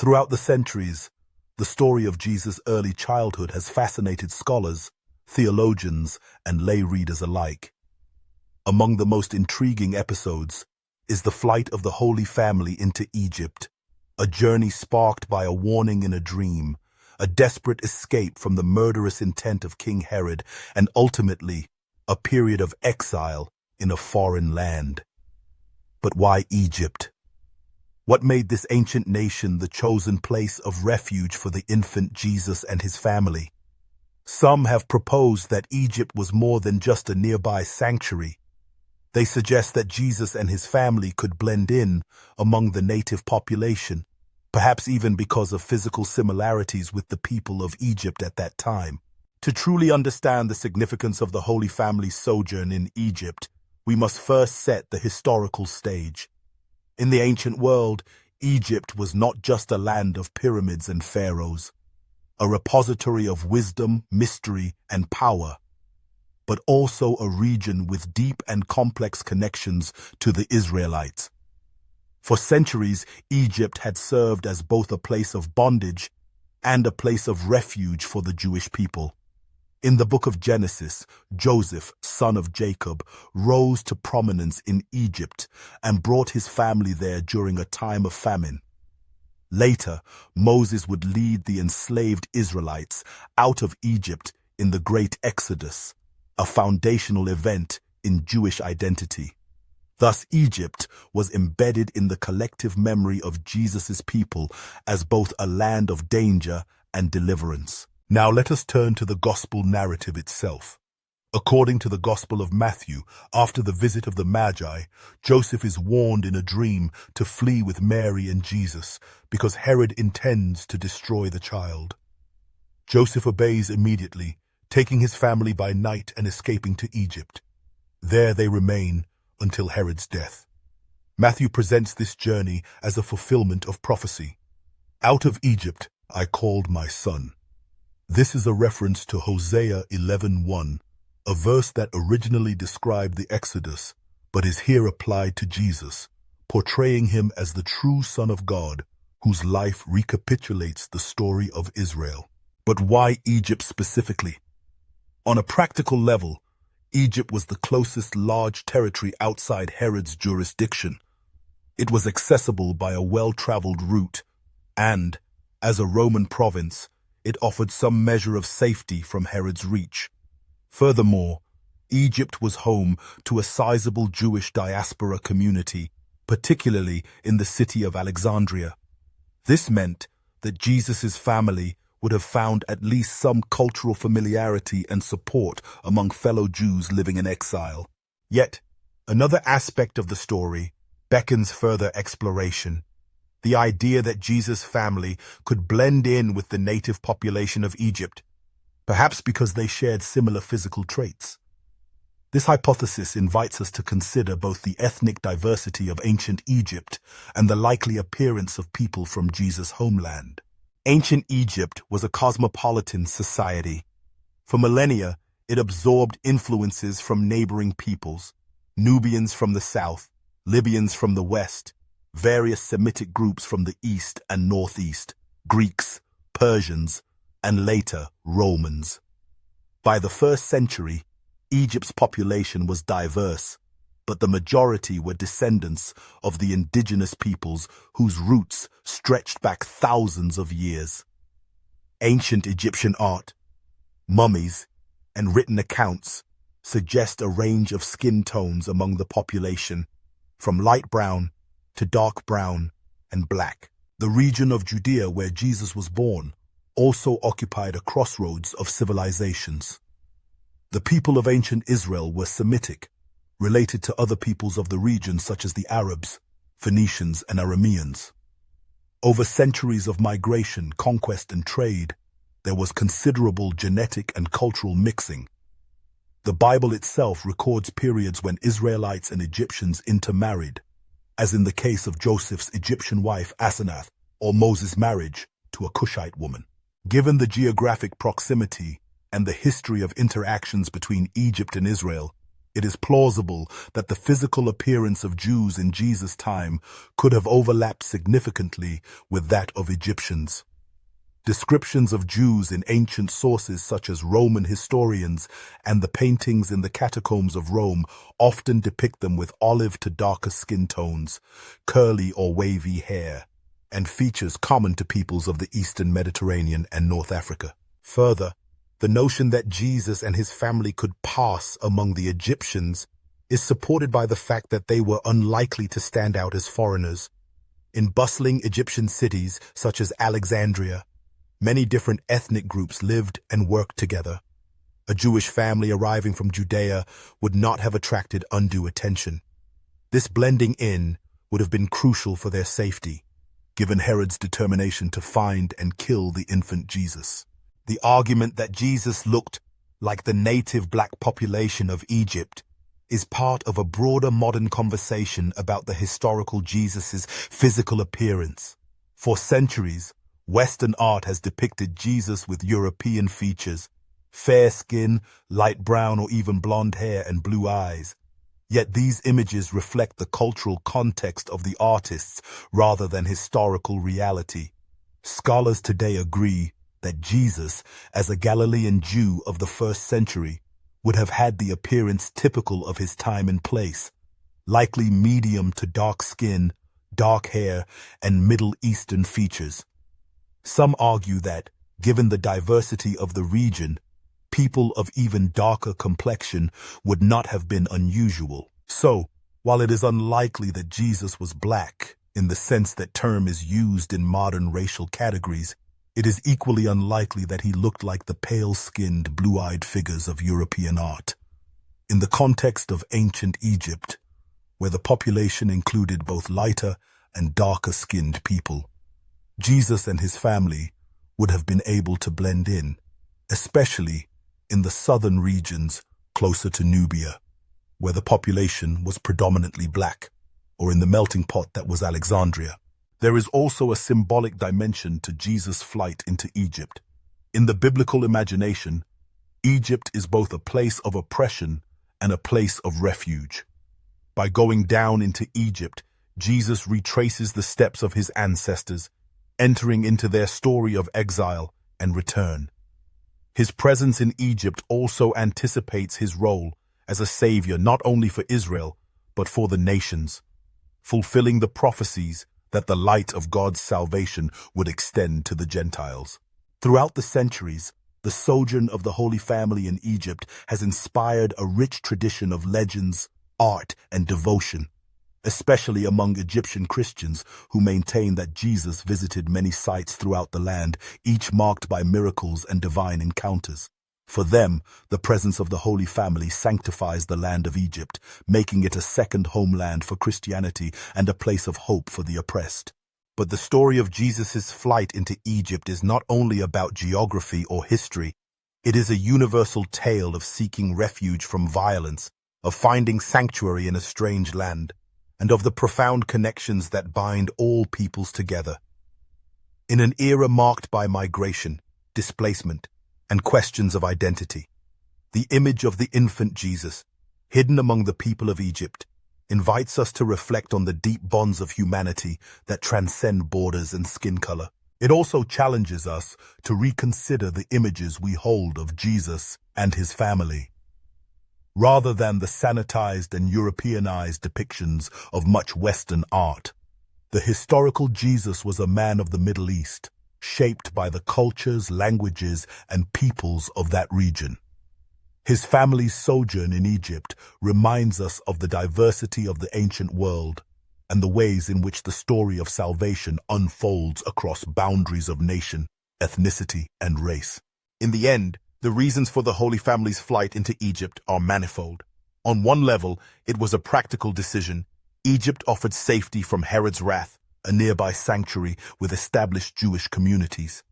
Throughout the centuries, the story of Jesus' early childhood has fascinated scholars, theologians, and lay readers alike. Among the most intriguing episodes is the flight of the Holy Family into Egypt, a journey sparked by a warning in a dream, a desperate escape from the murderous intent of King Herod, and ultimately, a period of exile in a foreign land. But why Egypt? What made this ancient nation the chosen place of refuge for the infant Jesus and his family? Some have proposed that Egypt was more than just a nearby sanctuary. They suggest that Jesus and his family could blend in among the native population, perhaps even because of physical similarities with the people of Egypt at that time. To truly understand the significance of the Holy Family's sojourn in Egypt, we must first set the historical stage. In the ancient world, Egypt was not just a land of pyramids and pharaohs, a repository of wisdom, mystery, and power, but also a region with deep and complex connections to the Israelites. For centuries, Egypt had served as both a place of bondage and a place of refuge for the Jewish people. In the book of Genesis, Joseph, son of Jacob, rose to prominence in Egypt and brought his family there during a time of famine. Later, Moses would lead the enslaved Israelites out of Egypt in the Great Exodus, a foundational event in Jewish identity. Thus, Egypt was embedded in the collective memory of Jesus' people as both a land of danger and deliverance. Now let us turn to the gospel narrative itself. According to the Gospel of Matthew, after the visit of the Magi, Joseph is warned in a dream to flee with Mary and Jesus because Herod intends to destroy the child. Joseph obeys immediately, taking his family by night and escaping to Egypt. There they remain until Herod's death. Matthew presents this journey as a fulfillment of prophecy. Out of Egypt I called my son. This is a reference to Hosea 11:1, a verse that originally described the Exodus, but is here applied to Jesus, portraying him as the true Son of God, whose life recapitulates the story of Israel. But why Egypt specifically? On a practical level, Egypt was the closest large territory outside Herod's jurisdiction. It was accessible by a well-traveled route, and, as a Roman province, it offered some measure of safety from Herod's reach. Furthermore, Egypt was home to a sizable Jewish diaspora community, particularly in the city of Alexandria. This meant that Jesus' family would have found at least some cultural familiarity and support among fellow Jews living in exile. Yet, another aspect of the story beckons further exploration. The idea that Jesus' family could blend in with the native population of Egypt, perhaps because they shared similar physical traits. This hypothesis invites us to consider both the ethnic diversity of ancient Egypt and the likely appearance of people from Jesus' homeland. Ancient Egypt was a cosmopolitan society. For millennia, it absorbed influences from neighboring peoples, Nubians from the south, Libyans from the west, various Semitic groups from the east and northeast, Greeks, Persians, and later Romans. By the 1st century, Egypt's population was diverse, but the majority were descendants of the indigenous peoples whose roots stretched back thousands of years. Ancient Egyptian art, mummies, and written accounts suggest a range of skin tones among the population, from light brown to dark brown and black. The region of Judea where Jesus was born also occupied a crossroads of civilizations. The people of ancient Israel were Semitic, related to other peoples of the region such as the Arabs, Phoenicians, and Arameans. Over centuries of migration, conquest, and trade, there was considerable genetic and cultural mixing. The Bible itself records periods when Israelites and Egyptians intermarried, as in the case of Joseph's Egyptian wife Asenath, or Moses' marriage to a Cushite woman. Given the geographic proximity and the history of interactions between Egypt and Israel, It is plausible that the physical appearance of Jews in Jesus' time could have overlapped significantly with that of Egyptians. Descriptions of Jews in ancient sources such as Roman historians and the paintings in the catacombs of Rome often depict them with olive to darker skin tones, curly or wavy hair, and features common to peoples of the Eastern Mediterranean and North Africa. Further, the notion that Jesus and his family could pass among the Egyptians is supported by the fact that they were unlikely to stand out as foreigners. In bustling Egyptian cities such as Alexandria, many different ethnic groups lived and worked together. A Jewish family arriving from Judea would not have attracted undue attention. This blending in would have been crucial for their safety, given Herod's determination to find and kill the infant Jesus. The argument that Jesus looked like the native black population of Egypt is part of a broader modern conversation about the historical Jesus's physical appearance. For centuries, Western art has depicted Jesus with European features, fair skin, light brown or even blonde hair and blue eyes. Yet these images reflect the cultural context of the artists rather than historical reality. Scholars today agree that Jesus, as a Galilean Jew of the first century, would have had the appearance typical of his time and place, likely medium to dark skin, dark hair, and Middle Eastern features. Some argue that, given the diversity of the region, people of even darker complexion would not have been unusual. So, while it is unlikely that Jesus was black, in the sense that term is used in modern racial categories, it is equally unlikely that he looked like the pale-skinned, blue-eyed figures of European art. In the context of ancient Egypt, where the population included both lighter and darker-skinned people, Jesus and his family would have been able to blend in, especially in the southern regions closer to Nubia, where the population was predominantly black, or in the melting pot that was Alexandria. There is also a symbolic dimension to Jesus' flight into Egypt. In the biblical imagination, Egypt is both a place of oppression and a place of refuge. By going down into Egypt, Jesus retraces the steps of his ancestors, entering into their story of exile and return. His presence in Egypt also anticipates his role as a savior not only for Israel, but for the nations, fulfilling the prophecies that the light of God's salvation would extend to the Gentiles. Throughout the centuries, the sojourn of the Holy Family in Egypt has inspired a rich tradition of legends, art, and devotion, especially among Egyptian Christians who maintain that Jesus visited many sites throughout the land, each marked by miracles and divine encounters. For them, the presence of the Holy Family sanctifies the land of Egypt, making it a second homeland for Christianity and a place of hope for the oppressed. But the story of Jesus' flight into Egypt is not only about geography or history. It is a universal tale of seeking refuge from violence, of finding sanctuary in a strange land, and of the profound connections that bind all peoples together. In an era marked by migration, displacement, and questions of identity, the image of the infant Jesus, hidden among the people of Egypt, invites us to reflect on the deep bonds of humanity that transcend borders and skin color. It also challenges us to reconsider the images we hold of Jesus and his family, rather than the sanitized and Europeanized depictions of much Western art. The historical Jesus was a man of the Middle East, shaped by the cultures, languages, and peoples of that region. His family's sojourn in Egypt reminds us of the diversity of the ancient world and the ways in which the story of salvation unfolds across boundaries of nation, ethnicity, and race. In the end, the reasons for the Holy Family's flight into Egypt are manifold. On one level, it was a practical decision. Egypt offered safety from Herod's wrath, a nearby sanctuary with established Jewish communities.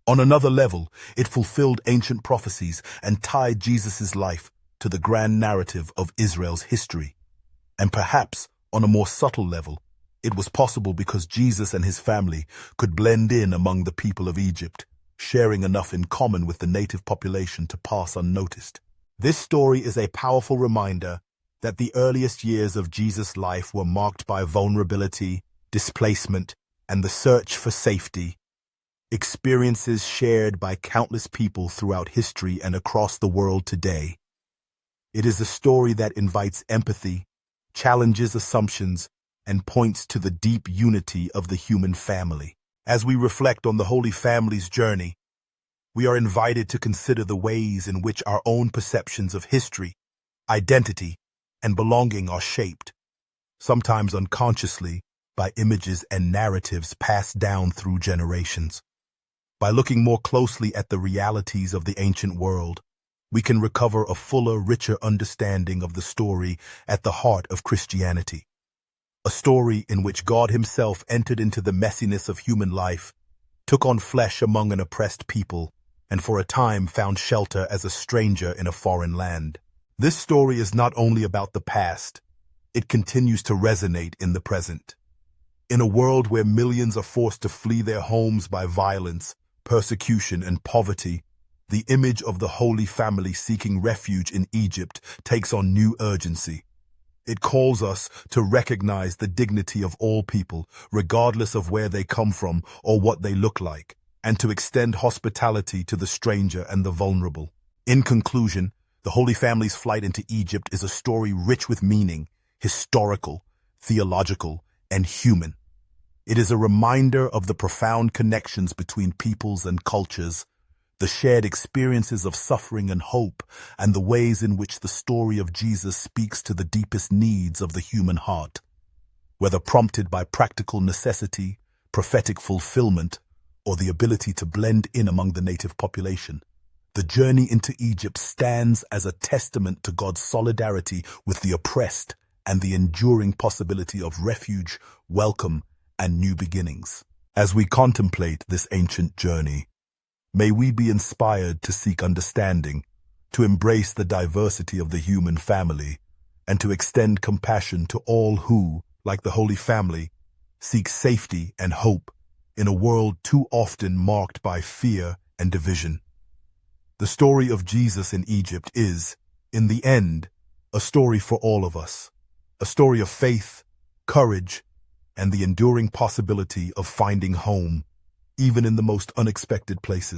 On another level, it fulfilled ancient prophecies and tied Jesus' life to the grand narrative of Israel's history. And perhaps, on a more subtle level, it was possible because Jesus and his family could blend in among the people of Egypt, sharing enough in common with the native population to pass unnoticed. This story is a powerful reminder that the earliest years of Jesus' life were marked by vulnerability, displacement, and the search for safety, experiences shared by countless people throughout history and across the world today. It is a story that invites empathy, challenges assumptions, and points to the deep unity of the human family. As we reflect on the Holy Family's journey, we are invited to consider the ways in which our own perceptions of history, identity, and belonging are shaped, sometimes unconsciously, by images and narratives passed down through generations. By looking more closely at the realities of the ancient world, we can recover a fuller, richer understanding of the story at the heart of Christianity. A story in which God himself entered into the messiness of human life, took on flesh among an oppressed people, and for a time found shelter as a stranger in a foreign land. This story is not only about the past, it continues to resonate in the present. In a world where millions are forced to flee their homes by violence, persecution, and poverty, the image of the Holy Family seeking refuge in Egypt takes on new urgency. It calls us to recognize the dignity of all people, regardless of where they come from or what they look like, and to extend hospitality to the stranger and the vulnerable. In conclusion, the Holy Family's flight into Egypt is a story rich with meaning, historical, theological, and human. It is a reminder of the profound connections between peoples and cultures, the shared experiences of suffering and hope, and the ways in which the story of Jesus speaks to the deepest needs of the human heart. Whether prompted by practical necessity, prophetic fulfillment, or the ability to blend in among the native population, the journey into Egypt stands as a testament to God's solidarity with the oppressed and the enduring possibility of refuge, welcome, and new beginnings. As we contemplate this ancient journey, may we be inspired to seek understanding, to embrace the diversity of the human family, and to extend compassion to all who, like the Holy Family, seek safety and hope in a world too often marked by fear and division. The story of Jesus in Egypt is, in the end, a story for all of us, a story of faith, courage, and the enduring possibility of finding home, even in the most unexpected places.